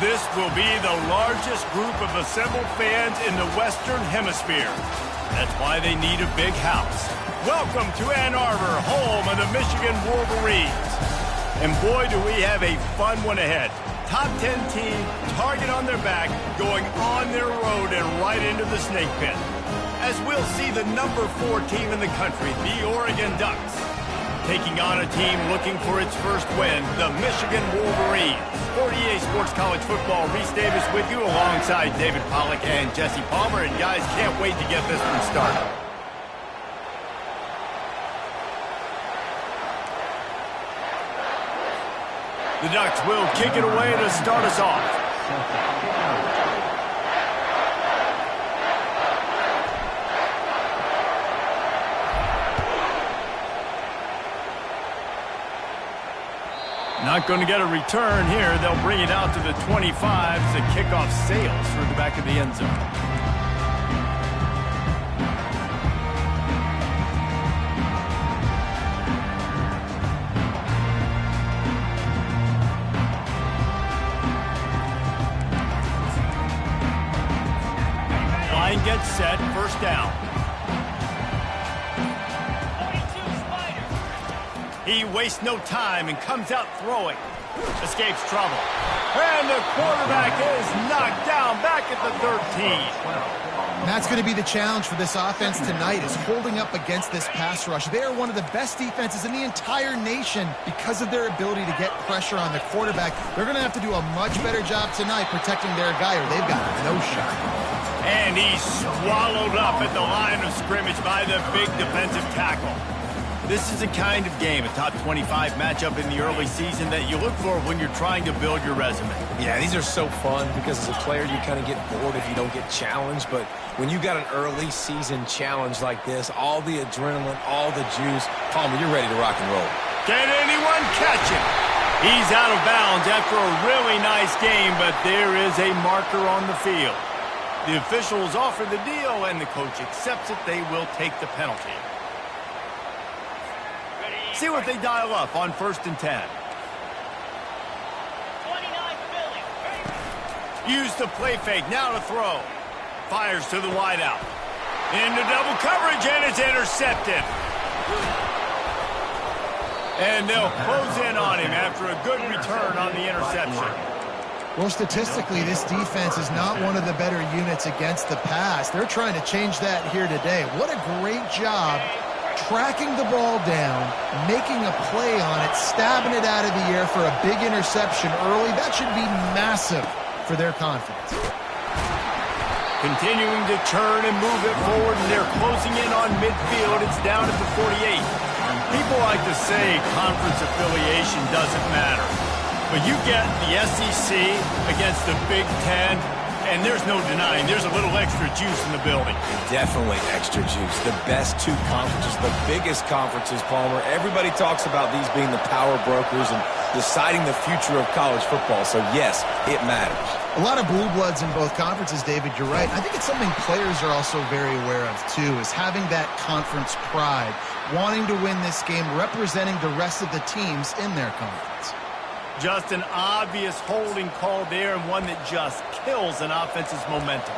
This will be the largest group of assembled fans in the Western Hemisphere. That's why they need a big house. Welcome to Ann Arbor, home of the Michigan Wolverines. And boy, do we have a fun one ahead. Top 10 team, target on their back, going on their road and right into the snake pit. As we'll see the number 4 team in the country, the Oregon Ducks, taking on a team looking for its first win, the Michigan Wolverines. 48 Sports College Football, Reese Davis with you alongside David Pollack and Jesse Palmer. And guys, can't wait to get this one started. The Ducks will kick it away to start us off. Not going to get a return here. They'll bring it out to the 25 as the kickoff sails through the back of the end zone. Line gets set, first down. He wastes no time and comes out throwing. Escapes trouble. And the quarterback is knocked down back at the 13. And that's going to be the challenge for this offense tonight, is holding up against this pass rush. They are one of the best defenses in the entire nation because of their ability to get pressure on the quarterback. They're going to have to do a much better job tonight protecting their guy, or they've got no shot. And he's swallowed up at the line of scrimmage by the big defensive tackle. This is a kind of game, a top 25 matchup in the early season that you look for when you're trying to build your resume. Yeah, these are so fun because as a player you kind of get bored if you don't get challenged. But when you got an early season challenge like this, all the adrenaline, all the juice, Palmer, you're ready to rock and roll. Can anyone catch him? He's out of bounds after a really nice game, but there is a marker on the field. The officials offer the deal, and the coach accepts it. They will take the penalty. See what they dial up on 1st and 10. 29 Philly. Use the play fake, now to throw. Fires to the wideout. Into double coverage, and it's intercepted. And they'll close in on him after a good return on the interception. Well, statistically, this defense is not one of the better units against the pass. They're trying to change that here today. What a great job tracking the ball down, making a play on it, stabbing it out of the air for a big interception early. That should be massive for their confidence. Continuing to turn and move it forward, and they're closing in on midfield. It's down at the 48. People like to say conference affiliation doesn't matter. But you get the SEC against the Big Ten, and there's no denying there's a little extra juice in the building. Definitely extra juice. The best 2 conferences, the biggest conferences, Palmer. Everybody talks about these being the power brokers and deciding the future of college football. So, yes, it matters. A lot of blue bloods in both conferences, David, you're right. I think it's something players are also very aware of, too, is having that conference pride, wanting to win this game, representing the rest of the teams in their conference. Just an obvious holding call there, and one that just kills an offense's momentum.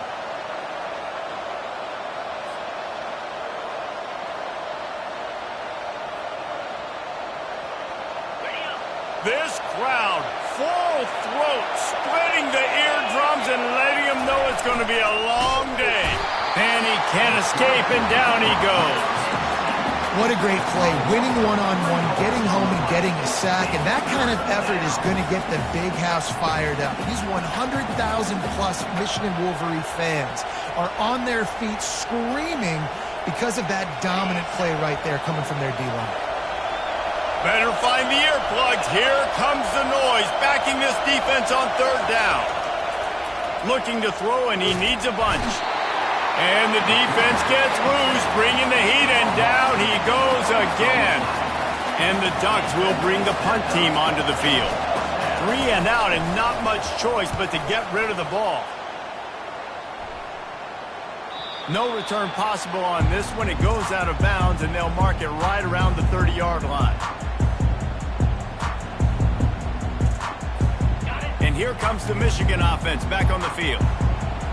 This crowd, full throat, splitting the eardrums and letting them know it's going to be a long day. And he can't escape, and down he goes. What a great play, winning one-on-one, getting home and getting a sack, and that kind of effort is going to get the big house fired up. These 100,000-plus Michigan Wolverine fans are on their feet screaming because of that dominant play right there coming from their D-line. Better find the earplugs. Here comes the noise, backing this defense on 3rd down. Looking to throw, and he needs a bunch. And the defense gets loose, bringing the heat, and down he goes again. And the Ducks will bring the punt team onto the field. 3 and out, and not much choice but to get rid of the ball. No return possible on this one. It goes out of bounds, and they'll mark it right around the 30-yard line. And And here comes the Michigan offense back on the field.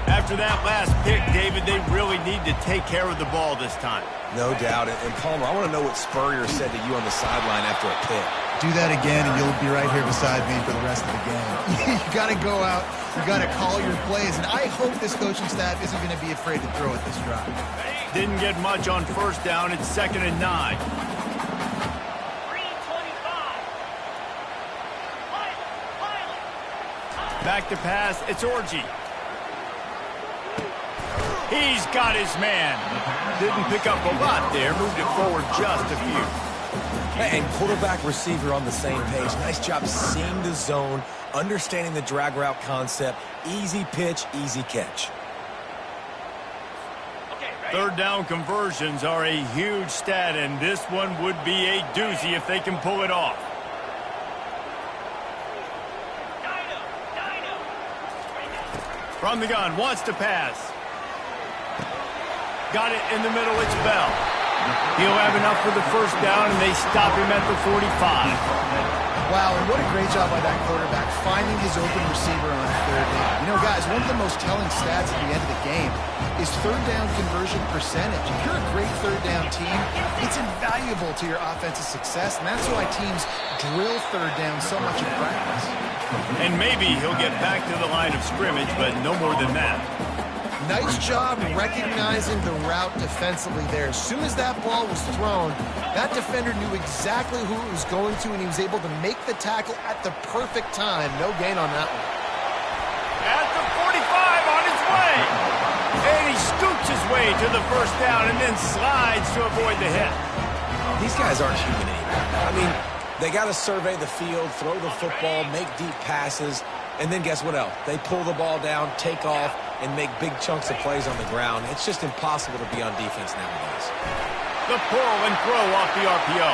After that last pick, David, they really need to take care of the ball this time. No doubt. And Palmer, I want to know what Spurrier said to you on the sideline after a pick. Do that again, and you'll be right here beside me for the rest of the game. You got to go out. You got to call your plays, and I hope this coaching staff isn't going to be afraid to throw at this drive. Didn't get much on first down. It's 2nd and 9. 325. Back to pass. It's Orji. He's got his man. Didn't pick up a lot there. Moved it forward just a few. And quarterback receiver on the same page. Nice job seeing the zone, understanding the drag route concept. Easy pitch, easy catch. Third down conversions are a huge stat, and this one would be a doozy if they can pull it off. From the gun, wants to pass. Got it in the middle, it's Bell. He'll have enough for the first down, and they stop him at the 45. Wow, and what a great job by that quarterback finding his open receiver on third down. You know, guys, one of the most telling stats at the end of the game is third down conversion percentage. If you're a great third down team, it's invaluable to your offensive success, and that's why teams drill third down so much in practice. And maybe he'll get back to the line of scrimmage, but no more than that. Nice job recognizing the route defensively there. As soon as that ball was thrown, that defender knew exactly who it was going to, and he was able to make the tackle at the perfect time. No gain on that one. At the 45 on his way. And he scoots his way to the first down and then slides to avoid the hit. These guys aren't human anymore. I mean, they got to survey the field, throw the football, make deep passes, and then guess what else? They pull the ball down, take off, and make big chunks of plays on the ground. It's just impossible to be on defense nowadays. The pull and throw off the RPO.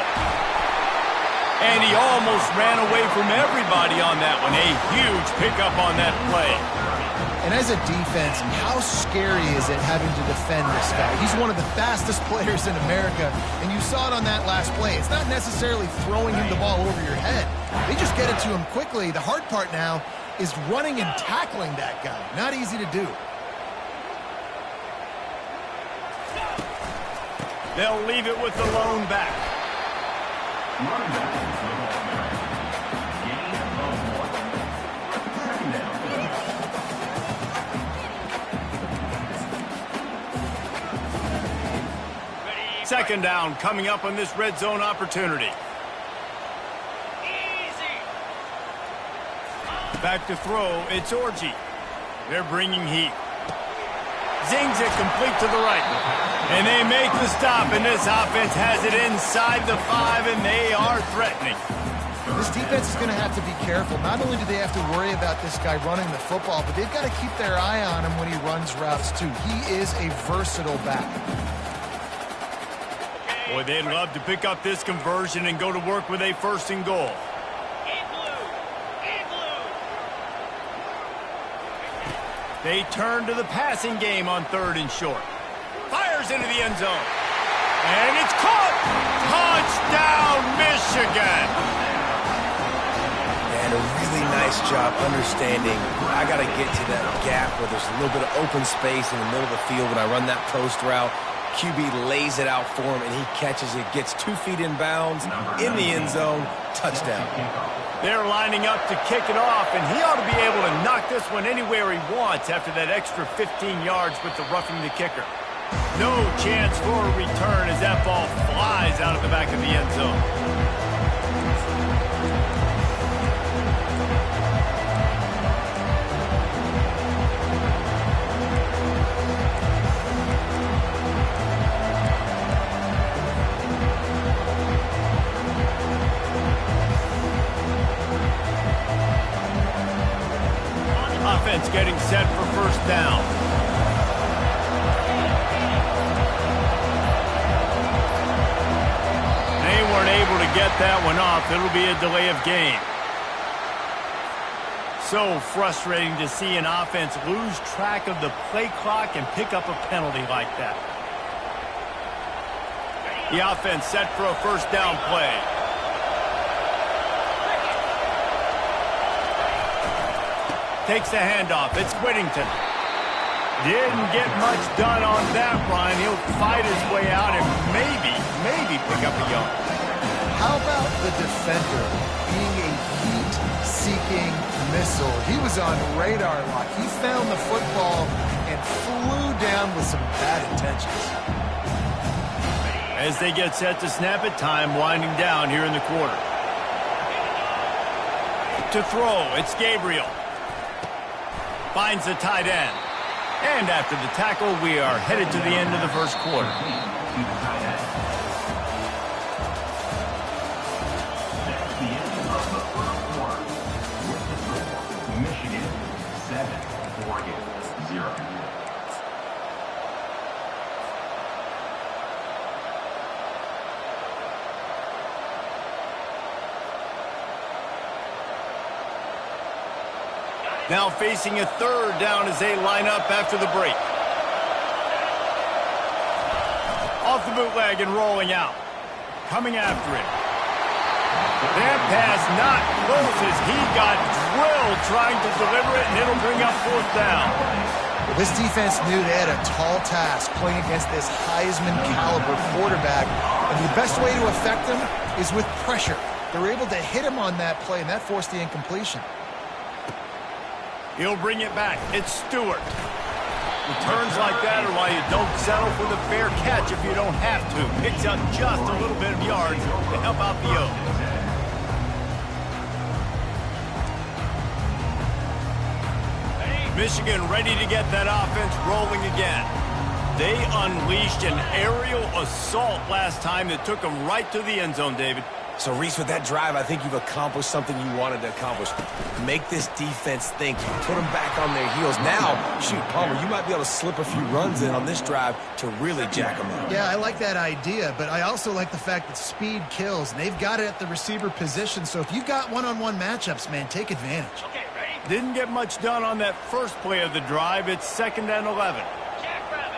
And he almost ran away from everybody on that one. A huge pickup on that play. And as a defense, how scary is it having to defend this guy? He's one of the fastest players in America, and you saw it on that last play. It's not necessarily throwing him the ball over your head. They just get it to him quickly. The hard part now is running and tackling that guy. Not easy to do. They'll leave it with the lone back. Second down coming up on this red zone opportunity. Back to throw, it's Orji. They're bringing heat. Zings it complete to the right. And they make the stop, and this offense has it inside the 5, and they are threatening. This defense is going to have to be careful. Not only do they have to worry about this guy running the football, but they've got to keep their eye on him when he runs routes, too. He is a versatile back. Boy, they'd love to pick up this conversion and go to work with a 1st and goal. They turn to the passing game on 3rd and short. Fires into the end zone. And it's caught! Touchdown, Michigan! And a really nice job understanding I got to get to that gap where there's a little bit of open space in the middle of the field when I run that post route. QB lays it out for him, and he catches it, gets 2 feet in bounds, in the end zone, touchdown. They're lining up to kick it off, and he ought to be able to knock this one anywhere he wants after that extra 15 yards with the roughing the kicker. No chance for a return as that ball flies out of the back of the end zone. Offense getting set for first down. They weren't able to get that one off. It'll be a delay of game. So frustrating to see an offense lose track of the play clock and pick up a penalty like that. The offense set for a first down play. takes the handoff. It's Whittington. Didn't get much done on that run. He'll fight his way out and maybe pick up a yard. How about the defender being a heat-seeking missile? He was on radar lock. He found the football and flew down with some bad intentions. As they get set to snap it, time winding down here in the quarter. To throw, it's Gabriel. Finds the tight end. And after the tackle, we are headed to the end of the first quarter. Michigan 7, Oregon 0. Now facing a third down as they line up after the break. Off the bootleg and rolling out. Coming after it. That pass not close as he got drilled trying to deliver it, and it'll bring up fourth down. This defense knew they had a tall task playing against this Heisman-caliber quarterback, and the best way to affect him is with pressure. They were able to hit him on that play, and that forced the incompletion. He'll bring it back. It's Stewart. Returns like that are why you don't settle for the fair catch if you don't have to. Picks up just a little bit of yards to help out the Oaks. Michigan ready to get that offense rolling again. They unleashed an aerial assault last time that took them right to the end zone, David. So, Reese, with that drive, I think you've accomplished something you wanted to accomplish. Make this defense think. Put them back on their heels. Now, shoot, Palmer, you might be able to slip a few runs in on this drive to really jack them up. Yeah, I like that idea, but I also like the fact that speed kills, and they've got it at the receiver position. So if you've got one-on-one matchups, man, take advantage. Okay, ready? Didn't get much done on that first play of the drive. It's 2nd and 11. Jackrabbit.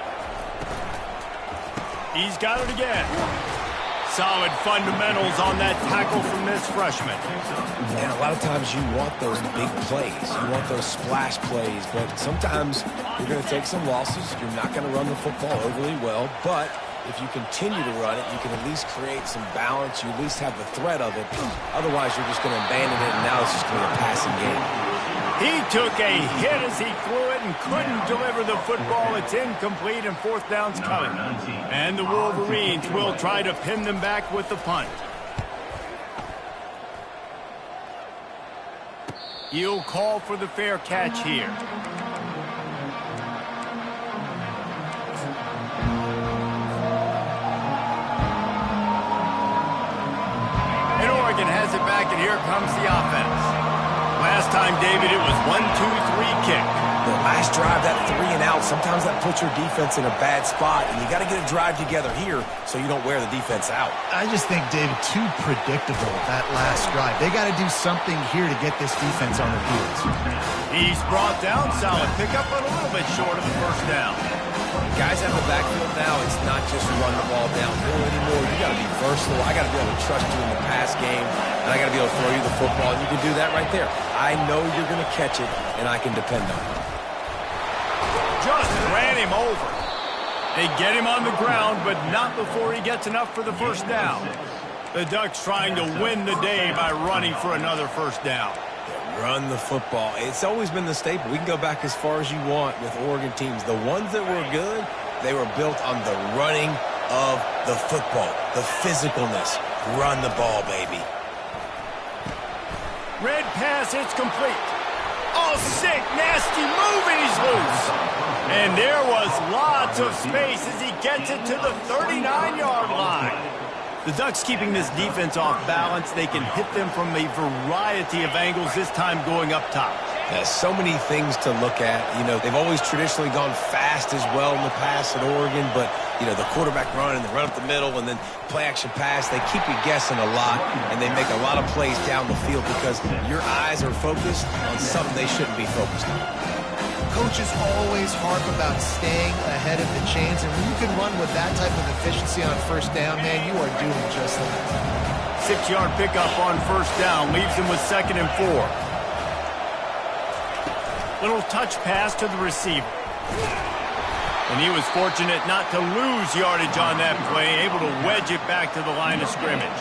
He's got it again. Solid fundamentals on that tackle from this freshman. And a lot of times you want those big plays. You want those splash plays, but sometimes you're going to take some losses. You're not going to run the football overly well, but if you continue to run it, you can at least create some balance. You at least have the threat of it. Otherwise, you're just going to abandon it, and now it's just going to be a passing game. He took a hit as he threw it and couldn't deliver the football. It's incomplete, and fourth down's coming. And the Wolverines will try to pin them back with the punt. He'll call for the fair catch here. And Oregon has it back, and here comes the offense. Last time, David, it was 1-2-3 kick. The last drive, that 3 and out, sometimes that puts your defense in a bad spot, and you got to get a drive together here so you don't wear the defense out. I just think, David, too predictable that last drive. They got to do something here to get this defense on their heels. He's brought down. Solid pickup, but a little bit short of the first down. Guys out of the backfield now, it's not just run the ball downhill anymore. You got to be versatile. I got to be able to trust you in the pass game, and I got to be able to throw you the football, and you can do that right there. I know you're going to catch it, and I can depend on it. Just ran him over. They get him on the ground, but not before he gets enough for the first down. The Ducks trying to win the day by running for another first down. Run the football. It's always been the staple. We can go back as far as you want with Oregon teams. The ones that were good, they were built on the running of the football, the physicalness. Run the ball, baby. Red pass, it's complete. Oh, sick, nasty move, and he's loose. And there was lots of space as he gets it to the 39-yard line. The Ducks keeping this defense off balance. They can hit them from a variety of angles, this time going up top. There's so many things to look at. You know, they've always traditionally gone fast as well in the past at Oregon, but, you know, the quarterback run and the run up the middle and then play-action pass, they keep you guessing a lot, and they make a lot of plays down the field because your eyes are focused on something they shouldn't be focused on. Coaches always harp about staying ahead of the chains, and when you can run with that type of efficiency on first down, man, you are doing just that. 6-yard pickup on first down leaves him with 2nd and 4. Little touch pass to the receiver. And he was fortunate not to lose yardage on that play, able to wedge it back to the line of scrimmage.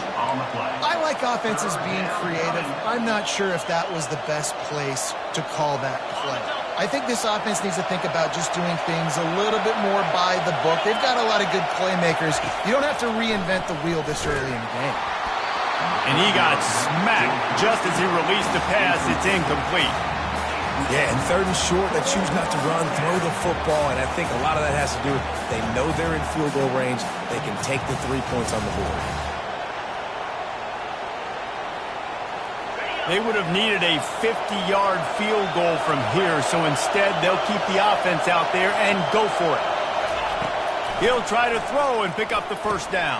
I like offenses being creative. I'm not sure if that was the best place to call that play. I think this offense needs to think about just doing things a little bit more by the book. They've got a lot of good playmakers. You don't have to reinvent the wheel this early in the game. And he got smacked just as he released the pass. It's incomplete. Yeah, and 3rd and short, they choose not to run, throw the football, and I think a lot of that has to do with they know they're in field goal range. They can take the 3 points on the board. They would have needed a 50-yard field goal from here, so instead they'll keep the offense out there and go for it. He'll try to throw and pick up the first down.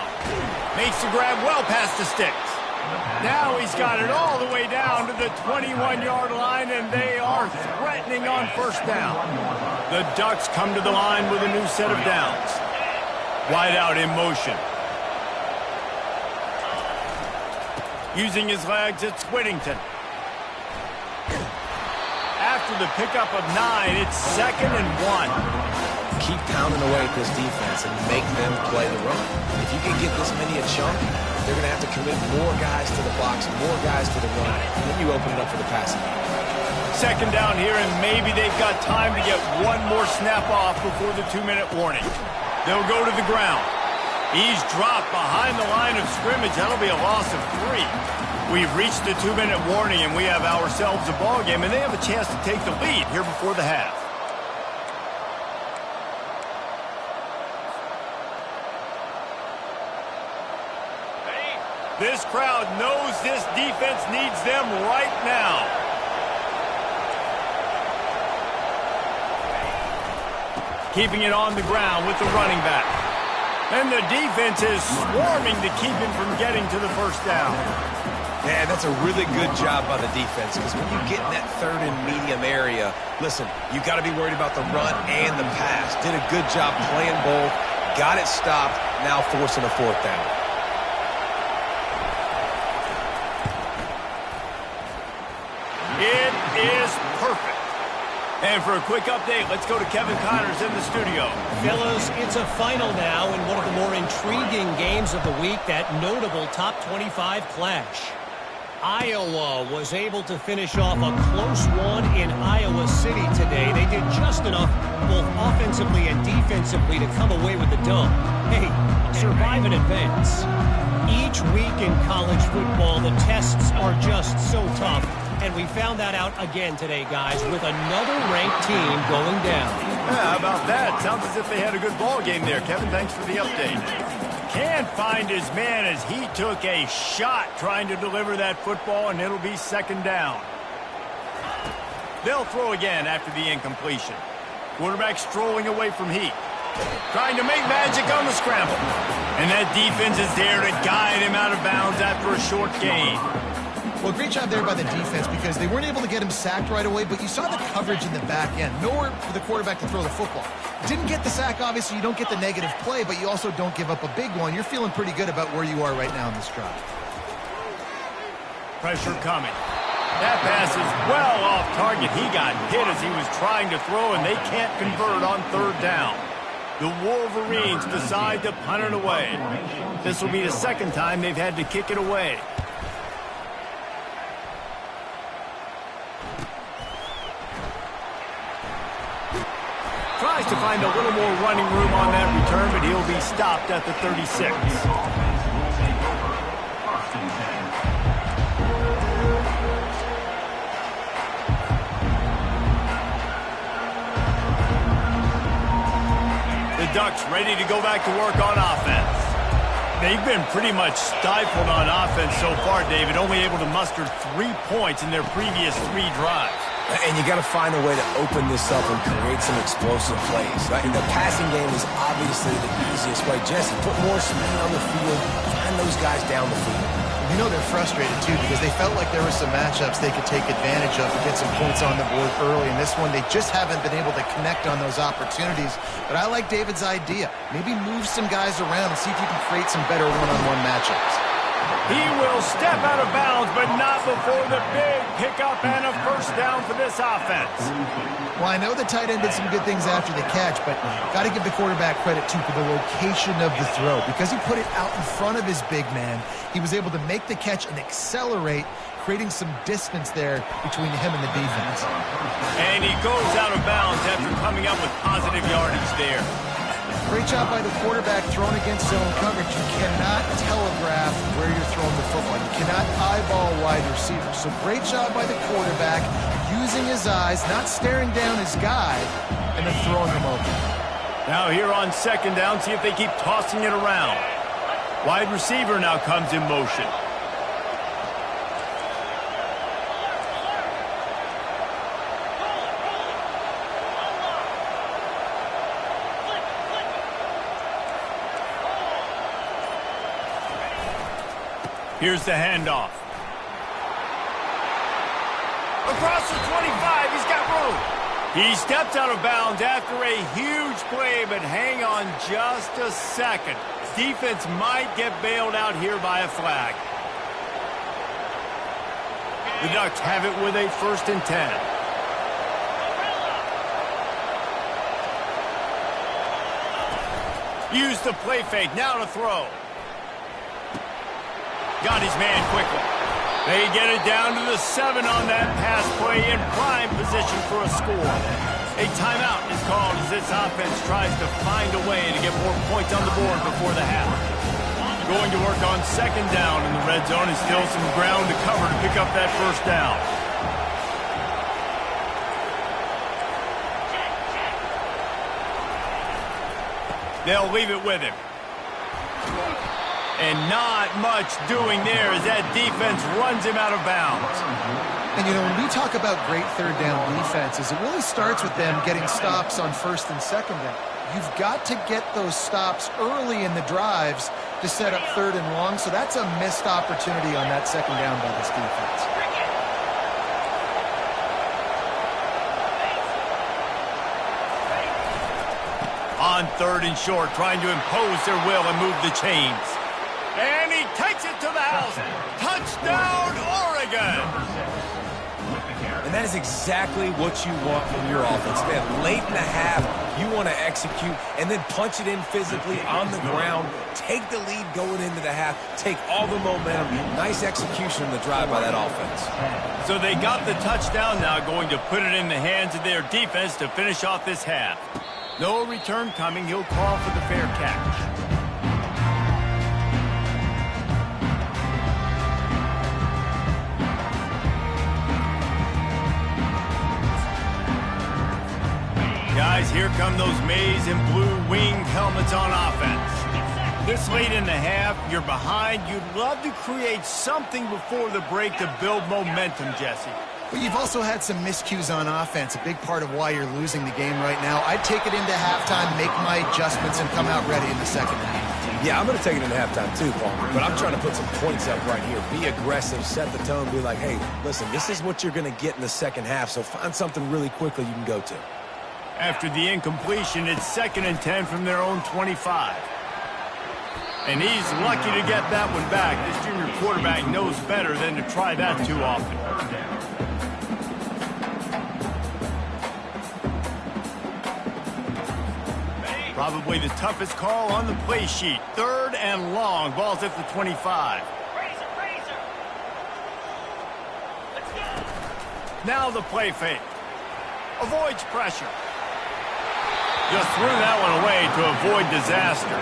Makes the grab well past the sticks. Now he's got it all the way down to the 21-yard line, and they are threatening on first down. The Ducks come to the line with a new set of downs. Wide out in motion. Using his legs, it's Whittington. After the pickup of 9, it's 2nd and 1. Keep pounding away at this defense and make them play the run. If you can get this many a chunk, they're going to have to commit more guys to the box, more guys to the run, and then you open it up for the passing. 2nd down here, and maybe they've got time to get one more snap off before the 2-minute warning. They'll go to the ground. He's dropped behind the line of scrimmage. That'll be a loss of 3. We've reached the 2-minute warning, and we have ourselves a ball game, and they have a chance to take the lead here before the half. This crowd knows this defense needs them right now. Keeping it on the ground with the running back. And the defense is swarming to keep him from getting to the first down. Yeah, that's a really good job by the defense, because when you get in that 3rd and medium area, listen, you got to be worried about the run and the pass. Did a good job playing both, got it stopped, now forcing a 4th down. It is perfect. And for a quick update, let's go to Kevin Connors in the studio. Fellas, it's a final now in one of the more intriguing games of the week, that notable top 25 clash. Iowa was able to finish off a close one in Iowa City today. They did just enough, both offensively and defensively, to come away with the dub. Hey, survive and advance. Each week in college football, the tests are just so tough. And we found that out again today, guys, with another ranked team going down. Yeah, how about that? Sounds as if they had a good ball game there. Kevin, thanks for the update. Can't find his man as he took a shot trying to deliver that football, and it'll be 2nd down. They'll throw again after the incompletion. Quarterback strolling away from Heath. Trying to make magic on the scramble. And that defense is there to guide him out of bounds after a short gain. Well, great job there by the defense, because they weren't able to get him sacked right away, but you saw the coverage in the back end. Nowhere for the quarterback to throw the football. Didn't get the sack, obviously. You don't get the negative play, but you also don't give up a big one. You're feeling pretty good about where you are right now in this drive. Pressure coming. That pass is well off target. He got hit as he was trying to throw, and they can't convert on 3rd down. The Wolverines decide to punt it away. This will be the 2nd time they've had to kick it away. Tries to find a little more running room on that return, but he'll be stopped at the 36. The Ducks ready to go back to work on offense. They've been pretty much stifled on offense so far, David, only able to muster 3 points in their previous 3 drives. And you got to find a way to open this up and create some explosive plays. Right? And the passing game is obviously the easiest way. Jesse, put more speed on the field, find those guys down the field. You know they're frustrated, too, because they felt like there were some matchups they could take advantage of to get some points on the board early. In this one, they just haven't been able to connect on those opportunities. But I like David's idea. Maybe move some guys around and see if you can create some better one-on-one matchups. He will step out of bounds, but not before the big pickup and a first down for this offense. Well, I know the tight end did some good things after the catch, but got to give the quarterback credit, too, for the location of the throw. Because he put it out in front of his big man, he was able to make the catch and accelerate, creating some distance there between him and the defense. And he goes out of bounds after coming up with positive yardage there. Great job by the quarterback throwing against zone coverage. You cannot telegraph where you're throwing the football. You cannot eyeball wide receivers. So great job by the quarterback using his eyes, not staring down his guy, and then throwing him open. Now here on second down, see if they keep tossing it around. Wide receiver now comes in motion. Here's the handoff. Across the 25, he's got room. He steps out of bounds after a huge play, but hang on just a second. Defense might get bailed out here by a flag. The Ducks have it with a 1st and 10. Use the play fake, now to throw. Got his man quickly. They get it down to the 7 on that pass play in prime position for a score. A timeout is called as this offense tries to find a way to get more points on the board before the half. Going to work on second down in the red zone, and still some ground to cover to pick up that first down. They'll leave it with him. And not much doing there as that defense runs him out of bounds. And, you know, when we talk about great third down defenses, it really starts with them getting stops on 1st and 2nd down. You've got to get those stops early in the drives to set up 3rd and long, so that's a missed opportunity on that 2nd down by this defense. On 3rd and short, trying to impose their will and move the chains. And he takes it to the house. Touchdown, Oregon! And that is exactly what you want from your offense. Man, late in the half, you want to execute and then punch it in physically on the ground. Take the lead going into the half. Take all the momentum. Nice execution in the drive by that offense. So they got the touchdown now, going to put it in the hands of their defense to finish off this half. No return coming. He'll call for the fair catch. Guys, here come those maize and blue winged helmets on offense. This late in the half, you're behind. You'd love to create something before the break to build momentum, Jesse. But you've also had some miscues on offense, a big part of why you're losing the game right now. I'd take it into halftime, make my adjustments, and come out ready in the 2nd half. Yeah, I'm going to take it into halftime too, Paul. But I'm trying to put some points up right here. Be aggressive, set the tone, be like, hey, listen, this is what you're going to get in the 2nd half, so find something really quickly you can go to. After the incompletion, it's 2nd and 10 from their own 25. And he's lucky to get that one back. This junior quarterback knows better than to try that too often. Probably the toughest call on the play sheet. 3rd and long. Ball's at the 25. Now the play fake. Avoids pressure. Just threw that one away to avoid disaster.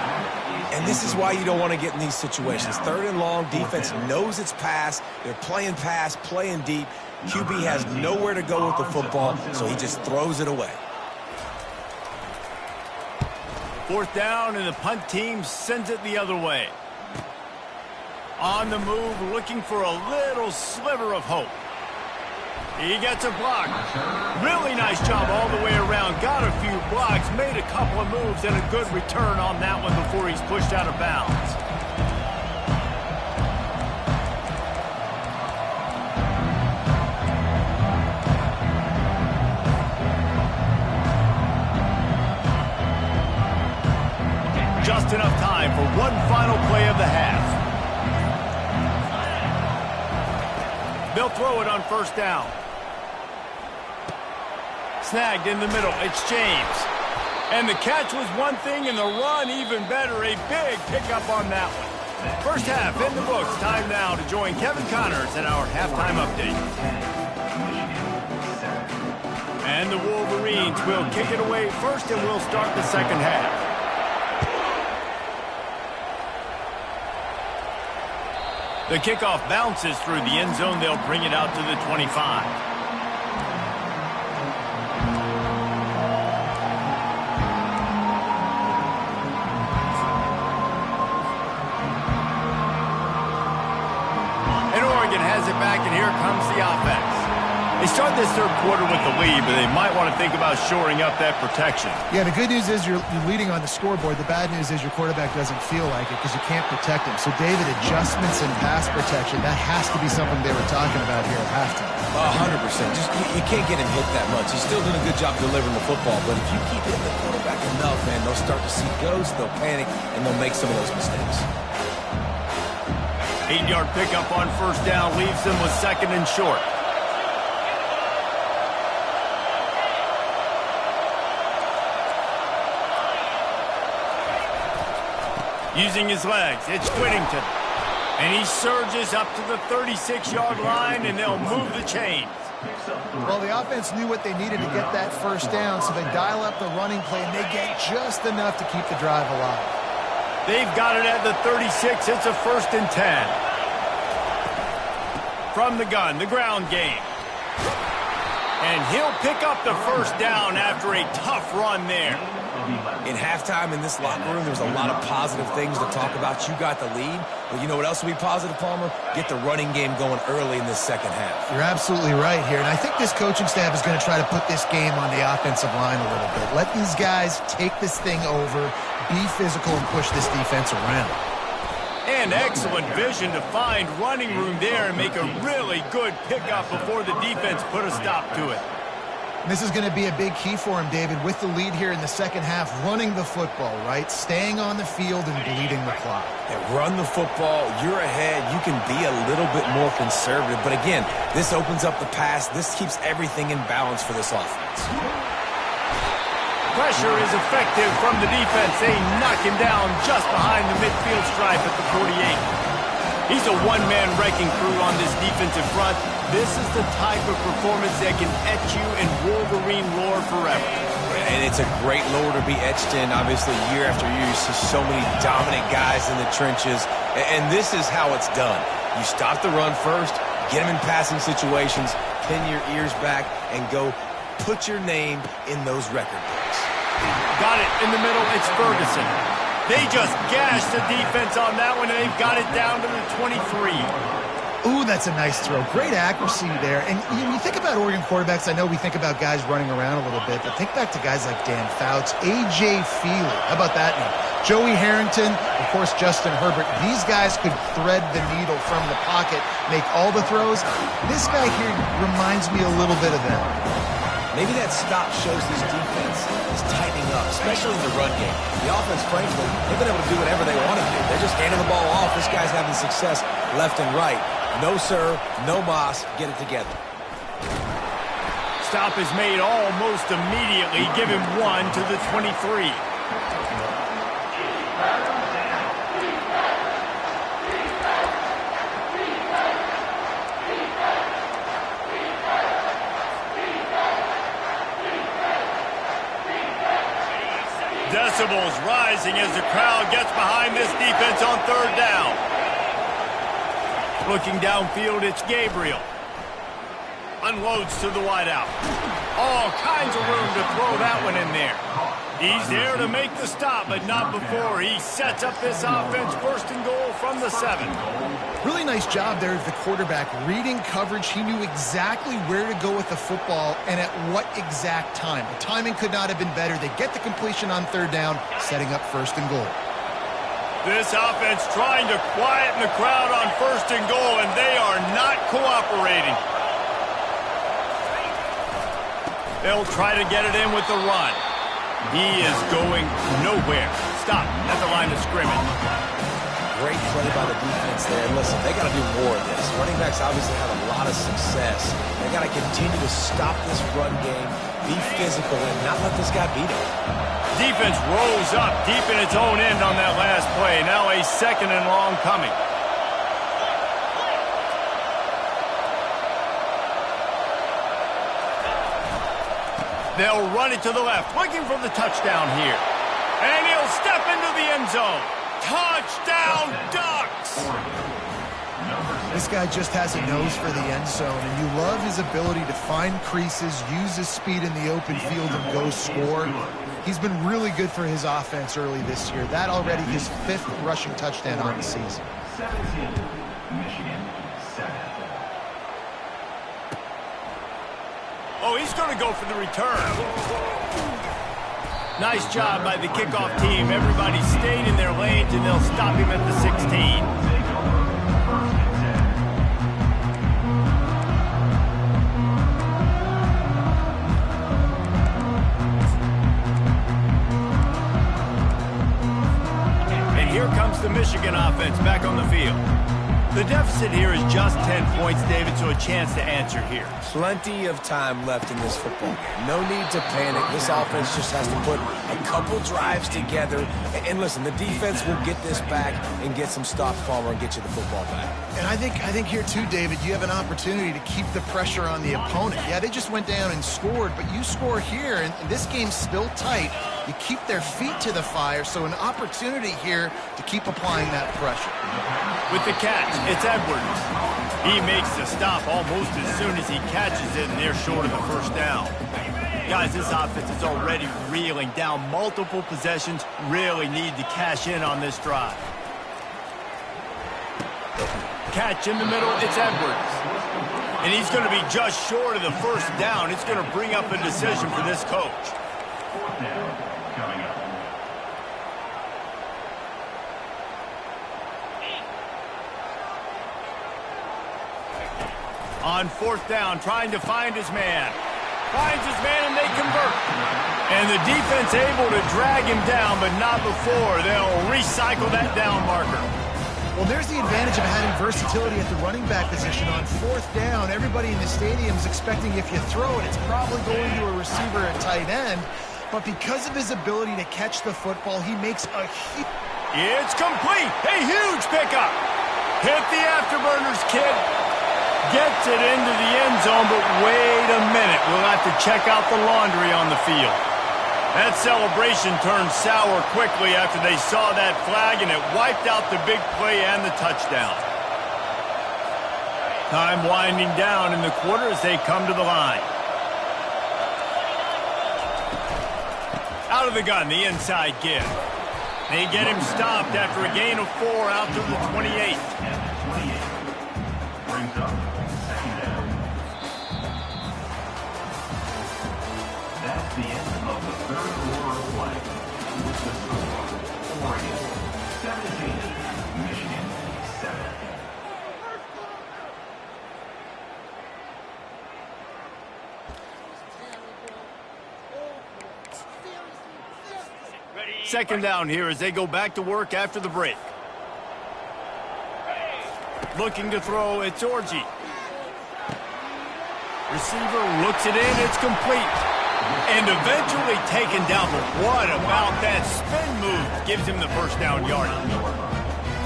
And this is why you don't want to get in these situations. 3rd and long, defense knows it's pass. They're playing pass, playing deep. QB has nowhere to go with the football, so he just throws it away. 4th down, and the punt team sends it the other way. On the move, looking for a little sliver of hope. He gets a block. Really nice job all the way around. Got a few blocks, made a couple of moves, and a good return on that one before he's pushed out of bounds. Just enough time for one final play of the half. They'll throw it on first down. Snagged in the middle. It's James. And the catch was one thing, and the run even better. A big pickup on that one. First half in the books. Time now to join Kevin Connors in our halftime update. And the Wolverines will kick it away first, and we'll start the second half. The kickoff bounces through the end zone. They'll bring it out to the 25. Back, and here comes the offense. They start this third quarter with the lead, but they might want to think about shoring up that protection. Yeah, the good news is you're leading on the scoreboard. The bad news is your quarterback doesn't feel like it because you can't protect him. So, David, adjustments in pass protection, that has to be something they were talking about here at halftime. 100%. Just you can't get him hit that much. He's still doing a good job delivering the football, but if you keep hitting the quarterback enough, man, they'll start to see ghosts, they'll panic, and they'll make some of those mistakes. 8-yard pickup on first down leaves them with second and short. Using his legs, it's Whittington. And he surges up to the 36-yard line, and they'll move the chains. Well, the offense knew what they needed to get that first down, so they dial up the running play, and they get just enough to keep the drive alive. They've got it at the 36. It's a 1st and 10. From the gun, the ground game. And he'll pick up the first down after a tough run there. In halftime in this locker room, there's a lot of positive things to talk about. You got the lead, but you know what else will be positive, Palmer? Get the running game going early in this second half. You're absolutely right here, and I think this coaching staff is going to try to put this game on the offensive line a little bit. Let these guys take this thing over, be physical, and push this defense around. And excellent vision to find running room there and make a really good pickup before the defense put a stop to it. This is going to be a big key for him, David, with the lead here in the second half, running the football, right? Staying on the field and bleeding the clock. Yeah, run the football, you're ahead, you can be a little bit more conservative. But again, this opens up the pass. This keeps everything in balance for this offense. Pressure is effective from the defense. They knock him down just behind the midfield stripe at the 48. He's a one-man wrecking crew on this defensive front. This is the type of performance that can etch you in Wolverine lore forever. And it's a great lore to be etched in. Obviously, year after year, you see so many dominant guys in the trenches. And this is how it's done. You stop the run first, get them in passing situations, pin your ears back, and go put your name in those record books. Got it in the middle. It's Ferguson. They just gashed the defense on that one, and they've got it down to the 23. Ooh, that's a nice throw. Great accuracy there. And you think about Oregon quarterbacks, I know we think about guys running around a little bit, but think back to guys like Dan Fouts, A.J. Feely. How about that name? Joey Harrington, of course, Justin Herbert. These guys could thread the needle from the pocket, make all the throws. This guy here reminds me a little bit of them. Maybe that stop shows this defense is tightening up, especially in the run game. The offense, frankly, they've been able to do whatever they want to do. They're just handing the ball off. This guy's having success left and right. No, sir, no mas. Get it together. Stop is made almost immediately. Give him one to the 23. Decibels rising as the crowd gets behind this defense on third down. Looking downfield, it's Gabriel. Unloads to the wideout. All kinds of room to throw that one in there. He's there to make the stop, but not before. He sets up this offense, 1st and goal from the 7. Really nice job there of the quarterback. Reading coverage, he knew exactly where to go with the football and at what exact time. The timing could not have been better. They get the completion on third down, setting up 1st and goal. This offense trying to quieten the crowd on 1st and goal, and they are not cooperating. They'll try to get it in with the run. He is going nowhere. Stop at the line of scrimmage. great play by the defense there. And listen, they got to do more of this. Running backs obviously have a lot of success. They got to continue to stop this run game, be physical, and not let this guy beat them. Defense rolls up deep in its own end on that last play. Now a 2nd and long coming. They'll run it to the left, looking for the touchdown here. And he'll step into the end zone. Touchdown, Ducks! This guy just has a nose for the end zone, and you love his ability to find creases, use his speed in the open field, and go score. He's been really good for his offense early this year. That already his 5th rushing touchdown on the season. 17, Michigan, 7. Oh, he's going to go for the return. Nice job by the kickoff team. Everybody stayed in their lanes, and they'll stop him at the 16. And here comes the Michigan offense back on the field. The deficit here is just 10 points, David, so a chance to answer here. Plenty of time left in this football game. No need to panic. This offense just has to put a couple drives together. And listen, the defense will get this back and get some stops, Palmer, and get you the football back. And I think here too, David, you have an opportunity to keep the pressure on the opponent. Yeah, they just went down and scored, but you score here, and this game's still tight. You keep their feet to the fire, so an opportunity here to keep applying that pressure. With the catch, it's Edwards. He makes the stop almost as soon as he catches it, and they're short of the first down. Guys, this offense is already reeling down multiple possessions. Really need to cash in on this drive. Catch in the middle, it's Edwards. And he's going to be just short of the first down. It's going to bring up a decision for this coach. 4th down, coming up. On 4th down, trying to find his man. Finds his man, and they convert. And the defense able to drag him down, but not before. They'll recycle that down marker. Well, there's the advantage of having versatility at the running back position. On 4th down, everybody in the stadium is expecting if you throw it, it's probably going to a receiver at tight end. But because of his ability to catch the football, he makes a huge... It's complete. A huge pickup. Hit the afterburners, kid. Gets it into the end zone, but wait a minute. We'll have to check out the laundry on the field. That celebration turned sour quickly after they saw that flag, and it wiped out the big play and the touchdown. Time winding down in the quarter as they come to the line. Out of the gun, the inside give. They get him stopped after a gain of 4 out to the 28. Brings up 2nd down. That's the end of the 3rd quarter of play. With the score, Oregon 17, Michigan 7. Second down here as they go back to work after the break. Looking to throw, it's Orji. Receiver looks it in, it's complete. And eventually taken down, but what about that spin move? Gives him the first down yardage.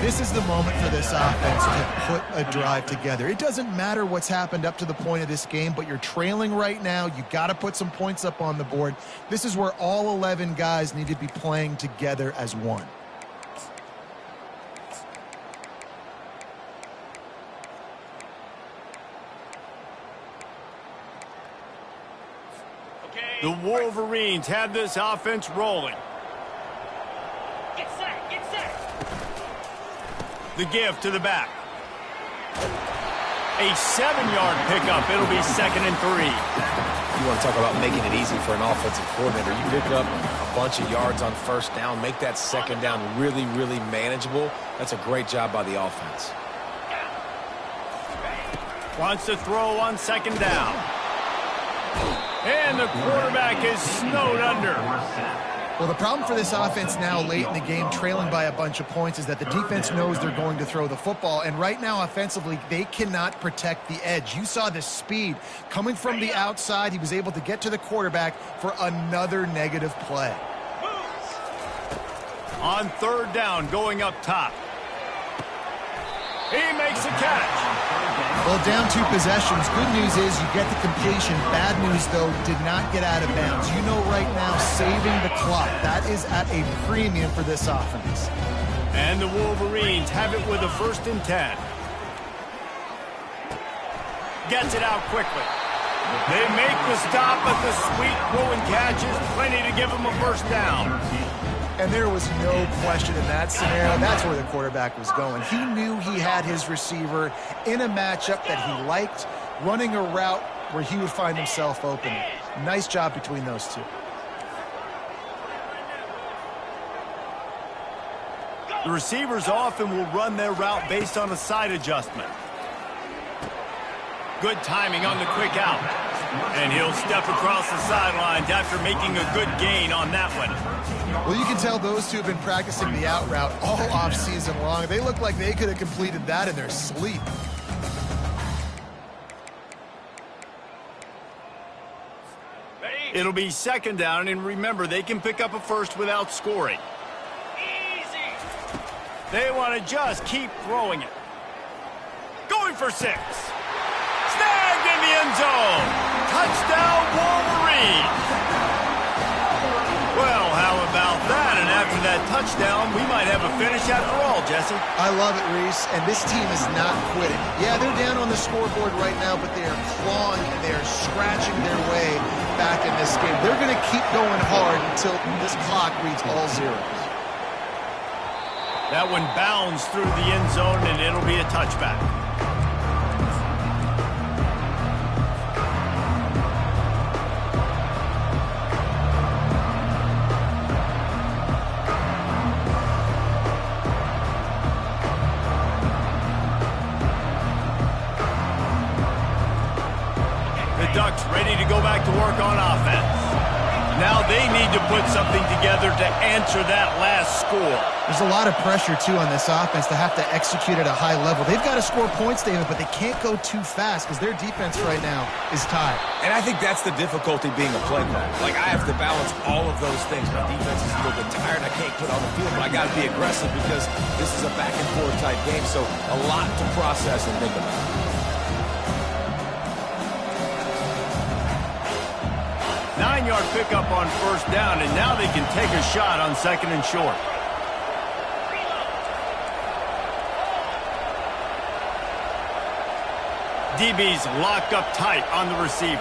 This is the moment for this offense to put a drive together. It doesn't matter what's happened up to the point of this game, but you're trailing right now. You got to put some points up on the board. This is where all 11 guys need to be playing together as one. The Wolverines have this offense rolling. Get set, get set. The give to the back. A 7-yard pickup. It'll be 2nd and 3. You want to talk about making it easy for an offensive coordinator. You pick up a bunch of yards on 1st down, make that 2nd down really, really manageable. That's a great job by the offense. Wants to throw on 2nd down. And the quarterback is snowed under. Well, the problem for this offense now late in the game, trailing by a bunch of points, is that the defense knows they're going to throw the football. And right now, offensively, they cannot protect the edge. You saw the speed coming from the outside. He was able to get to the quarterback for another negative play. On third down, going up top. He makes a catch. Well, down 2 possessions. Good news is you get the completion. Bad news, though, did not get out of bounds. You know right now, saving the clock. That is at a premium for this offense. And the Wolverines have it with a 1st and 10. Gets it out quickly. They make the stop, but the sweet throw and catch is plenty to give them a 1st down. And there was no question in that scenario. That's where the quarterback was going. He knew he had his receiver in a matchup that he liked, running a route where he would find himself open. Nice job between those two. The receivers often will run their route based on a side adjustment. Good timing on the quick out. And he'll step across the sidelines after making a good gain on that one. Well, you can tell those two have been practicing the out route all off-season long. They look like they could have completed that in their sleep. It'll be 2nd down, and remember, they can pick up a 1st without scoring. Easy. They want to just keep throwing it. Going for 6. Snagged in the end zone. Touchdown, Wolverines. Well, how about that? And after that touchdown, we might have a finish after all, Jesse. I love it, Reese, and this team is not quitting. Yeah, they're down on the scoreboard right now, but they are clawing and they are scratching their way back in this game. They're going to keep going hard until this clock reads all zeros. That one bounds through the end zone, and it'll be a touchback. Ducks ready to go back to work on offense. Now they need to put something together to answer that last score. There's a lot of pressure, too, on this offense to have to execute at a high level. They've got to score points, David, but they can't go too fast because their defense right now is tied. And I think that's the difficulty being a play caller. Like, I have to balance all of those things. My defense is a little bit tired. I can't put on the field, but I got to be aggressive because this is a back-and-forth type game, so a lot to process and think about. 9-yard pickup on 1st down, and now they can take a shot on 2nd and short. DB's locked up tight on the receivers.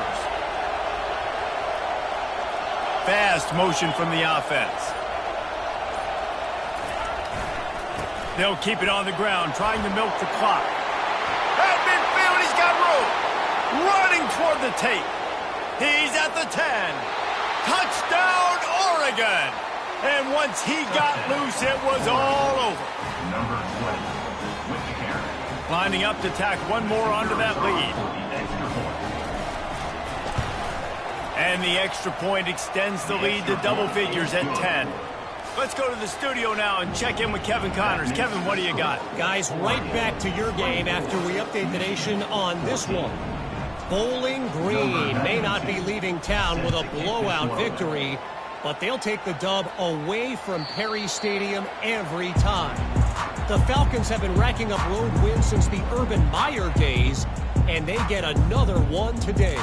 Fast motion from the offense. They'll keep it on the ground, trying to milk the clock. At midfield, he's got room. Running toward the tape. He's at the 10. Touchdown, Oregon. And once he got loose, it was all over. Number 20, Whitaker. Lining up to tack one more onto that lead. And the extra point extends the lead to double figures at 10. Let's go to the studio now and check in with Kevin Connors. Kevin, what do you got? Guys, right back to your game after we update the nation on this one. Bowling Green may not be leaving town with a blowout victory, but they'll take the dub away from Perry Stadium every time. The Falcons have been racking up road wins since the Urban Meyer days, and they get another one today.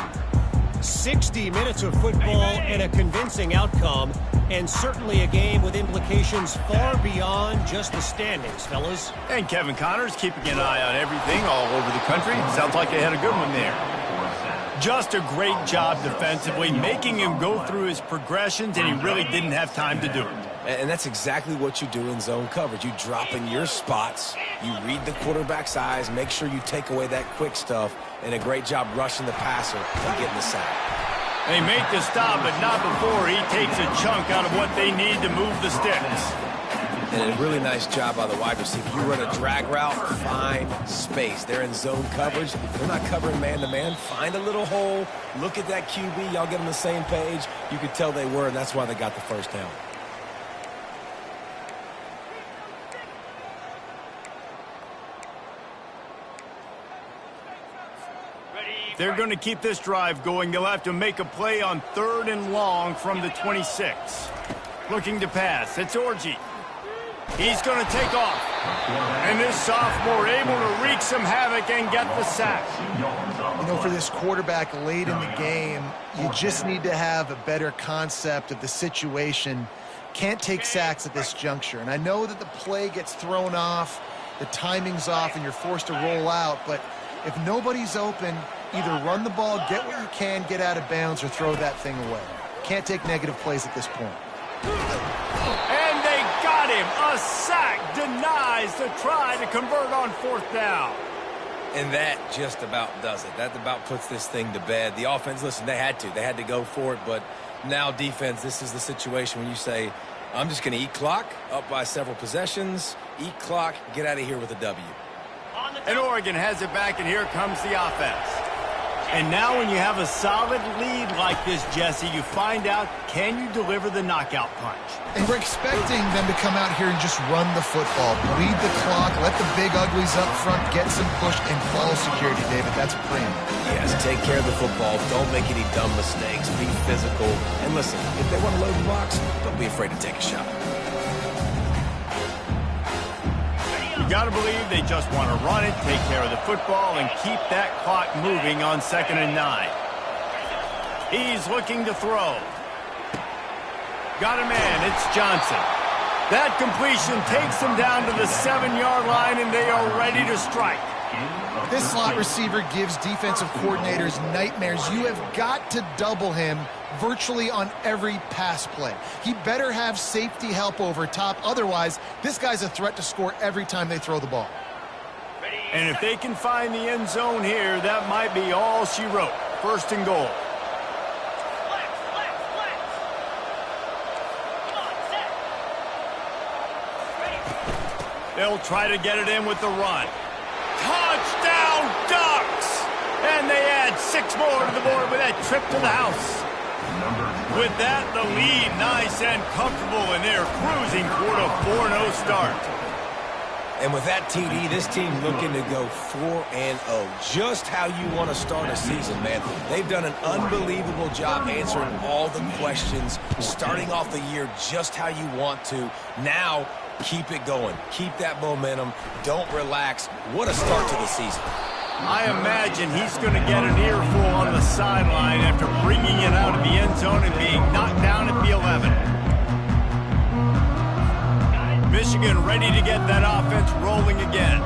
60 minutes of football and a convincing outcome, and certainly a game with implications far beyond just the standings, fellas. And Kevin Connors keeping an eye on everything all over the country. Sounds like they had a good one there. Just a great job defensively, making him go through his progressions, and he really didn't have time to do it. And that's exactly what you do in zone coverage. You drop in your spots, you read the quarterback's eyes, make sure you take away that quick stuff, and a great job rushing the passer and getting the sack. They make the stop, but not before he takes a chunk out of what they need to move the sticks. And a really nice job by the wide receiver. You run a drag route, find space. They're in zone coverage. They're not covering man-to-man. Find a little hole. Look at that QB. Y'all get on the same page. You could tell they were, and that's why they got the 1st down. If they're going to keep this drive going, they'll have to make a play on 3rd and long from the 26. Looking to pass. It's Orji. He's going to take off. And this sophomore able to wreak some havoc and get the sack. You know, for this quarterback late in the game, you just need to have a better concept of the situation. Can't take sacks at this juncture. And I know that the play gets thrown off, the timing's off, and you're forced to roll out. But if nobody's open, either run the ball, get what you can, get out of bounds, or throw that thing away. Can't take negative plays at this point. And they got him. A sack denies the try to convert on 4th down. And that just about does it. That about puts this thing to bed. The offense, listen, they had to. They had to go for it. But now defense, this is the situation when you say, I'm just going to eat clock, up by several possessions, eat clock, get out of here with a W. And Oregon has it back, and here comes the offense. And now when you have a solid lead like this, Jesse, you find out, can you deliver the knockout punch? And we're expecting them to come out here and just run the football, bleed the clock, let the big uglies up front get some push, and ball security, David. That's a premium. Yes, take care of the football. Don't make any dumb mistakes. Be physical. And listen, if they want to load the box, don't be afraid to take a shot. You got to believe they just want to run it, take care of the football, and keep that clock moving on 2nd and 9. He's looking to throw. Got a man. It's Johnson. That completion takes them down to the 7-yard line, and they are ready to strike. This slot receiver gives defensive coordinators nightmares. You have got to double him virtually on every pass play. He better have safety help over top. Otherwise, this guy's a threat to score every time they throw the ball. And if they can find the end zone here, that might be all she wrote. 1st and goal. They'll try to get it in with the run. Touchdown Ducks! And they add 6 more to the board with that trip to the house. With that, the lead nice and comfortable, and they're cruising toward a 4-0 start. And with that TD, this team looking to go 4-0. Just how you want to start a season, man. They've done an unbelievable job answering all the questions, starting off the year just how you want to. Now, keep it going. Keep that momentum. Don't relax. What a start to the season. I imagine he's going to get an earful on the sideline after bringing it out of the end zone and being knocked down at the 11. Michigan ready to get that offense rolling again.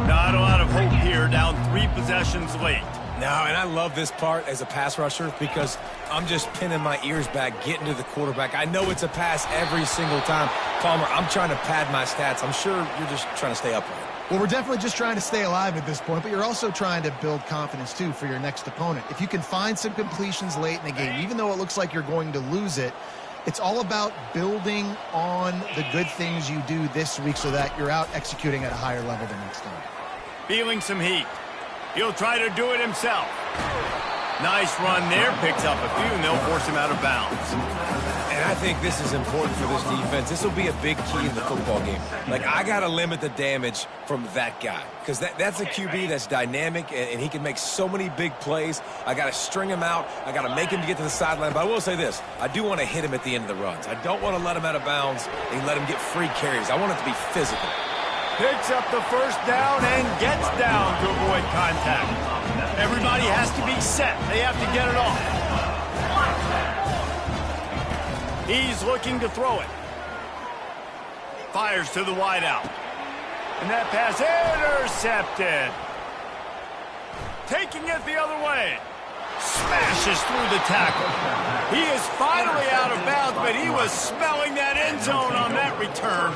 Not a lot of hope here, down 3 possessions late. No, and I love this part as a pass rusher because I'm just pinning my ears back, getting to the quarterback. I know it's a pass every single time. Palmer, I'm trying to pad my stats. I'm sure you're just trying to stay upright. Well, we're definitely just trying to stay alive at this point, but you're also trying to build confidence, too, for your next opponent. If you can find some completions late in the game, even though it looks like you're going to lose it, it's all about building on the good things you do this week so that you're out executing at a higher level the next time. Feeling some heat. He'll try to do it himself. Nice run there. Picks up a few, and they'll force him out of bounds. And I think this is important for this defense. This will be a big key in the football game. Like, I got to limit the damage from that guy because that's a QB that's dynamic, and he can make so many big plays. I got to string him out. I got to make him to get to the sideline. But I will say this. I do want to hit him at the end of the runs. I don't want to let him out of bounds and let him get free carries. I want it to be physical. Picks up the 1st down and gets down to avoid contact. Everybody has to be set. They have to get it off. He's looking to throw it. Fires to the wideout. And that pass intercepted. Taking it the other way. Smashes through the tackle. He is finally out of bounds, but he was smelling that end zone on that return.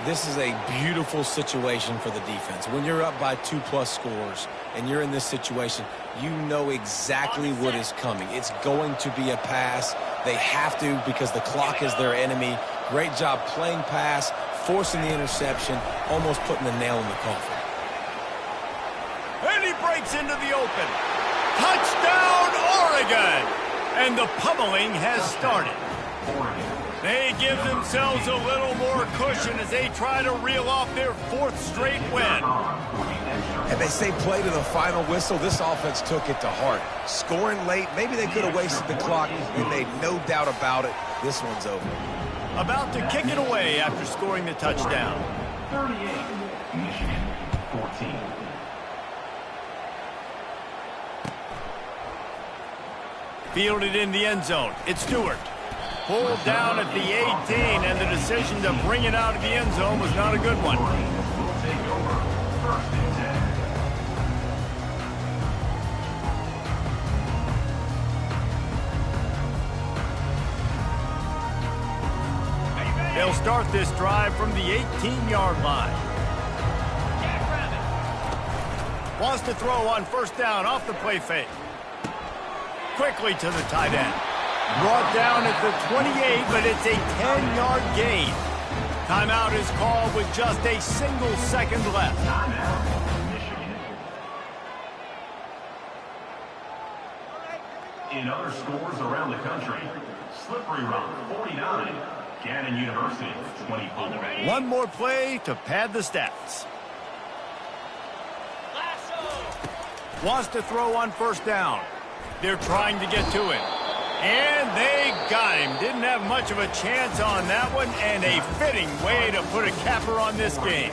This is a beautiful situation for the defense. When you're up by 2+ scores and you're in this situation, you know exactly what is coming. It's going to be a pass. They have to because the clock is their enemy. Great job playing pass, forcing the interception, almost putting the nail in the coffin. And he breaks into the open. Touchdown, Oregon! And the pummeling has started. They give themselves a little more cushion as they try to reel off their 4th straight win. And they say play to the final whistle. This offense took it to heart. Scoring late, maybe they could have wasted the clock. They made no doubt about it. This one's over. About to kick it away after scoring the touchdown. 38, Michigan 14. Fielded in the end zone. It's Stewart. Pulled down at the 18, and the decision to bring it out of the end zone was not a good one. Will take over 1st and 10. They'll start this drive from the 18-yard line. Wants to throw on 1st down off the play fake. Quickly to the tight end. Brought down at the 28, but it's a 10-yard gain. Timeout is called with just a single second left. Timeout, Michigan. In other scores around the country, Slippery Rock 49, Gannon University 24. One more play to pad the stats. Wants to throw on 1st down. They're trying to get to it. And they got him. Didn't have much of a chance on that one, and a fitting way to put a capper on this game.